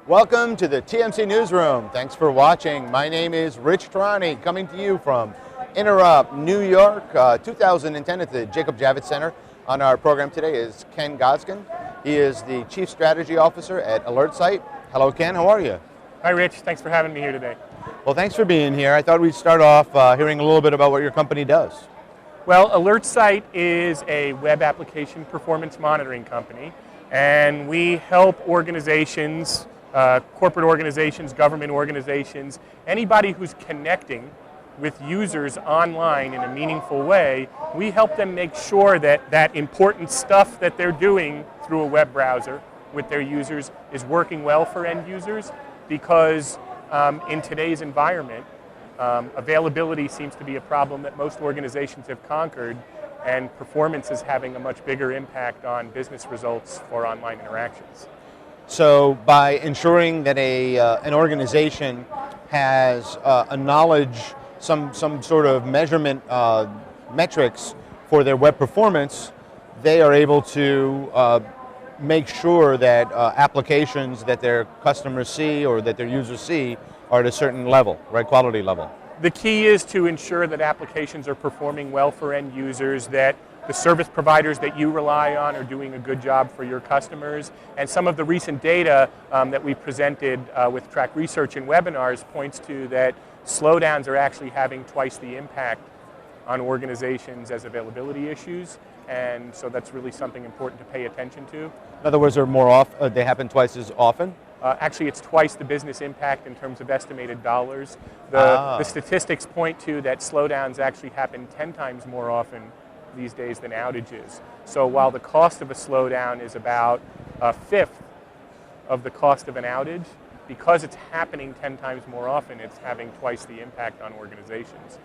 Welcome to the TMC Newsroom. Thanks for watching. My name is Rich Tehrani, coming to you from Interrupt, New York, 2010 at the Jacob Javits Center. On our program today is Ken Godskind. He is the Chief Strategy Officer at AlertSite. Hello, Ken. How are you? Hi, Rich. Thanks for having me here today. Well, thanks for being here. I thought we'd start off hearing a little bit about what your company does. Well, AlertSite is a web application performance monitoring company, and we help organizations, corporate organizations, government organizations, anybody who's connecting with users online in a meaningful way. We help them make sure that that important stuff that they're doing through a web browser with their users is working well for end users, because in today's environment, availability seems to be a problem that most organizations have conquered, and performance is having a much bigger impact on business results for online interactions. So by ensuring that an organization has a knowledge, some sort of measurement metrics for their web performance, they are able to make sure that applications that their customers see or that their users see are at a certain level, right, quality level. The key is to ensure that applications are performing well for end users, that the service providers that you rely on are doing a good job for your customers. And some of the recent data that we presented with track research and webinars points to that slowdowns are actually having twice the impact on organizations as availability issues. And so that's really something important to pay attention to. In other words, they happen twice as often? Actually, it's twice the business impact in terms of estimated dollars. The statistics point to that slowdowns actually happen 10 times more often these days than outages. So while the cost of a slowdown is about a fifth of the cost of an outage, because it's happening 10 times more often, it's having twice the impact on organizations.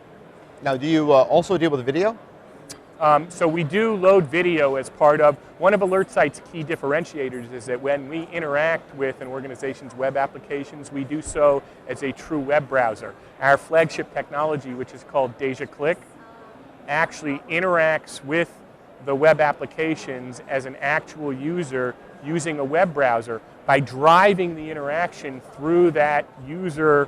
Now, do you also deal with video? So we do load video as part of one of AlertSite's key differentiators. Is that when we interact with an organization's web applications, we do so as a true web browser. Our flagship technology, which is called DesiaClick, actually interacts with the web applications as an actual user using a web browser by driving the interaction through that user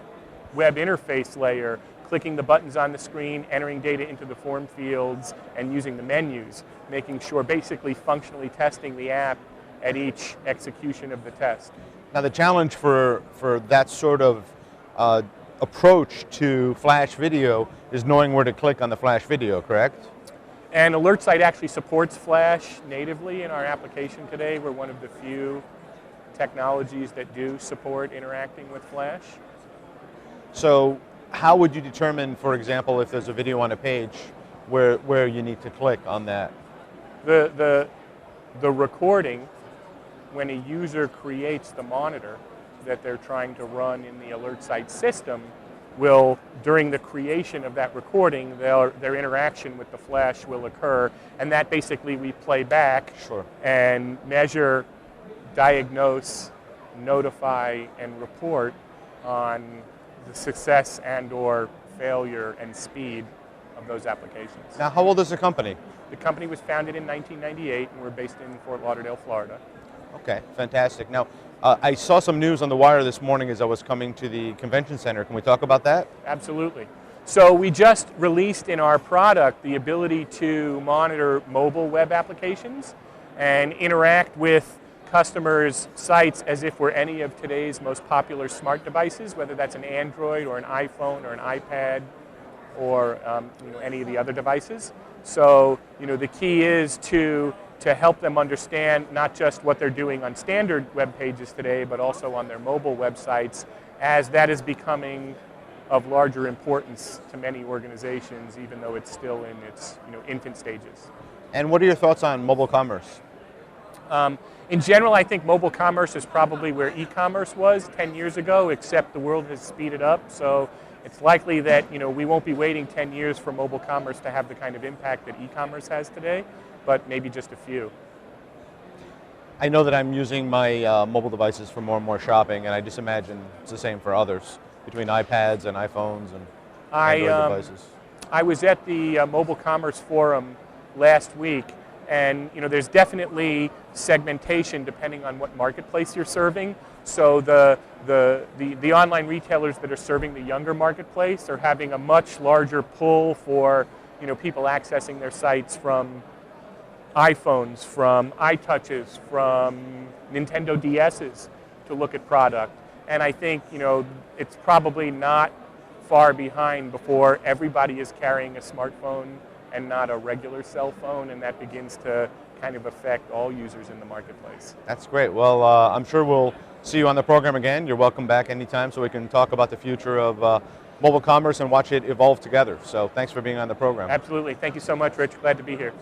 web interface layer, clicking the buttons on the screen, entering data into the form fields, and using the menus, making sure, basically functionally testing the app at each execution of the test. Now, the challenge for that sort of approach to Flash video is knowing where to click on the Flash video, correct? And AlertSite actually supports Flash natively in our application today. We're one of the few technologies that do support interacting with Flash. So how would you determine, for example, if there's a video on a page, where you need to click on that? The recording, when a user creates the monitor that they're trying to run in the AlertSite system, will, during the creation of that recording, their interaction with the Flash will occur, and that basically we play back. Sure. And measure, diagnose, notify, and report on the success and or failure and speed of those applications. Now, how old is the company? The company was founded in 1998, and we're based in Fort Lauderdale, Florida. Okay, fantastic. Now, I saw some news on the wire this morning as I was coming to the convention center. Can we talk about that? Absolutely. So we just released in our product the ability to monitor mobile web applications and interact with customers' sites as if we're any of today's most popular smart devices, whether that's an Android or an iPhone or an iPad or any of the other devices. So the key is to help them understand not just what they're doing on standard web pages today, but also on their mobile websites, as that is becoming of larger importance to many organizations, even though it's still in its infant stages. And what are your thoughts on mobile commerce? In general, I think mobile commerce is probably where e-commerce was 10 years ago, except the world has speeded up. So it's likely that we won't be waiting 10 years for mobile commerce to have the kind of impact that e-commerce has today, but maybe just a few. I know that I'm using my mobile devices for more and more shopping, and I just imagine it's the same for others, between iPads and iPhones and Android devices. I was at the Mobile Commerce Forum last week, and there's definitely segmentation depending on what marketplace you're serving. So the online retailers that are serving the younger marketplace are having a much larger pull for people accessing their sites from iPhones, from iTouches, from Nintendo DSs to look at product. And I think it's probably not far behind before everybody is carrying a smartphone and not a regular cell phone, and that begins to kind of affect all users in the marketplace. That's great. Well, I'm sure we'll see you on the program again. You're welcome back anytime so we can talk about the future of mobile commerce and watch it evolve together. So thanks for being on the program. Absolutely. Thank you so much, Rich. Glad to be here.